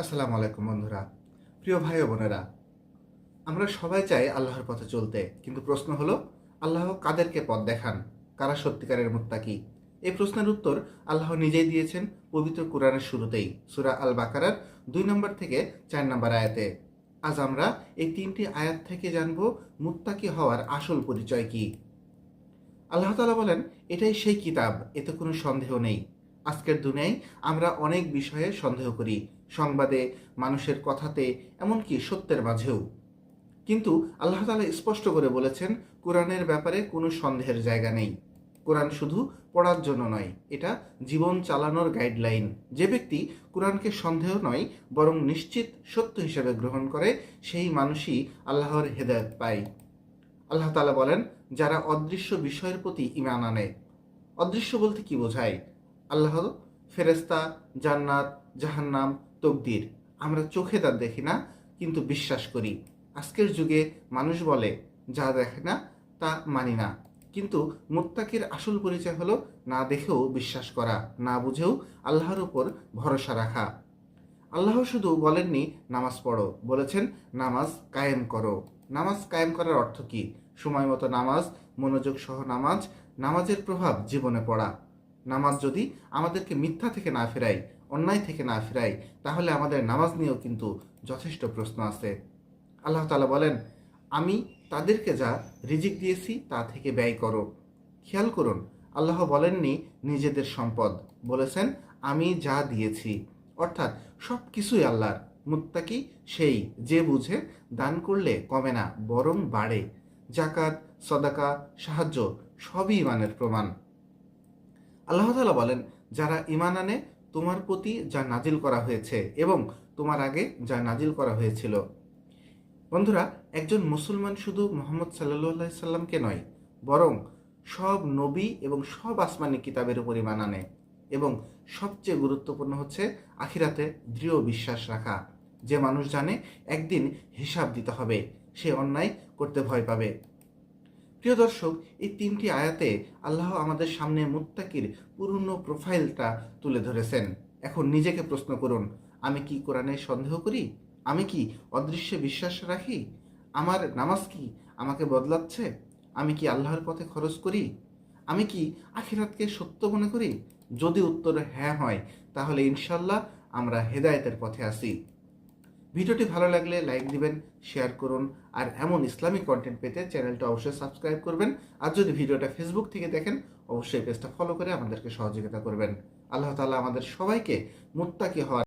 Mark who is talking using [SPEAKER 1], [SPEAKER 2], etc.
[SPEAKER 1] আসসালামু আলাইকুম বন্ধুরা, প্রিয় ভাই ও বোনেরা। আমরা সবাই চাই আল্লাহর পথে চলতে, কিন্তু প্রশ্ন হলো আল্লাহ কাদেরকে পথ দেখান, কারা সত্যিকারের মুত্তাকি? এই প্রশ্নের উত্তর আল্লাহ নিজেই দিয়েছেন পবিত্র কোরআনের শুরুতেই, সূরা আল বাকারার 2 নম্বর থেকে 4 নম্বর আয়াতে। আজ আমরা এই 3টি আয়াত থেকে জানব মুত্তাকি হওয়ার আসল পরিচয় কি। আল্লাহ তাআলা বলেন, এটাই সেই কিতাব, এতে কোনো সন্দেহ নেই। আজকের দুনিয়ায় আমরা অনেক বিষয়ে সন্দেহ করি, সংবাদে, মানুষের কথাতে, এমনকি সত্যের মাঝেও। কিন্তু আল্লাহ তাআলা স্পষ্ট করে বলেছেন, কোরআনের ব্যাপারে কোনো সন্দেহের জায়গা নেই। কোরআন শুধু পড়ার জন্য নয়, এটা জীবন চালানোর গাইডলাইন। যে ব্যক্তি কোরআনকে সন্দেহ নয় বরং নিশ্চিত সত্য হিসেবে গ্রহণ করে, সেই মানুষই আল্লাহর হেদায়েত পায়। আল্লাহ তাআলা বলেন, যারা অদৃশ্য বিষয়ের প্রতি ঈমান আনে। অদৃশ্য বলতে কি বোঝায়? আল্লাহ, ফেরেশতা, জান্নাত, জাহান্নাম, তকদির। আমরা চোখে তা দেখি না, কিন্তু বিশ্বাস করি। আজকের যুগে মানুষ বলে, যা দেখে না তা মানি না। কিন্তু মুত্তাকির আসল পরিচয় হলো না দেখেও বিশ্বাস করা, না বুঝেও আল্লাহর উপর ভরসা রাখা। আল্লাহ শুধু বলেননি নামাজ পড়ো, বলেছেন নামাজ কায়েম করো। নামাজ কায়েম করার অর্থ কি? সময় মতো নামাজ, মনোযোগ সহ নামাজ, নামাজের প্রভাব জীবনে পড়া। নামাজ যদি আমাদেরকে মিথ্যা থেকে না ফেরায়, অন্যায় থেকে না ফেরায়, তাহলে আমাদের নামাজ নিয়েও কিন্তু যথেষ্ট প্রশ্ন আছে। আল্লাহ তাআলা বলেন, আমি তাদেরকে যা রিজিক দিয়েছি তা থেকে ব্যয় করো। খেয়াল করুন, আল্লাহ বলেননি নিজেদের সম্পদ, বলেছেন আমি যা দিয়েছি। অর্থাৎ সব কিছুই আল্লাহর। মুত্তাকি সেই যে বুঝে দান করলে কমে না, বরং বাড়ে। জাকাত, সদাকা, সাহায্য সবই ইমানের প্রমাণ। আল্লাহ তাআলা বলেন, যারা ঈমান আনে তোমার প্রতি যা নাজিল করা হয়েছে এবং তোমার আগে যা নাজিল করা হয়েছিল। বন্ধুরা, একজন মুসলমান শুধু মুহাম্মদ সাল্লাল্লাহু আলাইহি সাল্লামকে নয়, বরং সব নবী এবং সব আসমানি কিতাবের উপর ঈমান আনে। এবং সবচেয়ে গুরুত্বপূর্ণ হচ্ছে আখিরাতে দৃঢ় বিশ্বাস রাখা। যে মানুষ জানে একদিন হিসাব দিতে হবে, সে অন্যায় করতে ভয় পাবে। প্রিয় দর্শক, এই 3টি আয়াতে আল্লাহ আমাদের সামনে মুত্তাকির পূর্ণ প্রোফাইলটা তুলে ধরেছেন। এখন নিজেকে প্রশ্ন করুন, আমি কি কোরআনে সন্দেহ করি? আমি কি অদৃশ্যে বিশ্বাস রাখি? আমার নামাজ কি আমাকে বদলাচ্ছে? আমি কি আল্লাহর পথে খরচ করি? আমি কি আখিরাতকে সত্য মনে করি? যদি উত্তর হ্যাঁ হয়, তাহলে ইনশাল্লাহ আমরা হেদায়েতের পথে আছি। ভিডিওটি ভালো লাগলে লাইক দিবেন, শেয়ার করুন, আর এমন ইসলামিক কন্টেন্ট পেতে চ্যানেলটা অবশ্যই সাবস্ক্রাইব করবেন। আর যদি ভিডিওটা ফেসবুক থেকে দেখেন, অবশ্যই পেজটা ফলো করে আমাদেরকে সহযোগিতা করবেন। আল্লাহ তাআলা আমাদের সবাইকে মুত্তাকি হওয়ার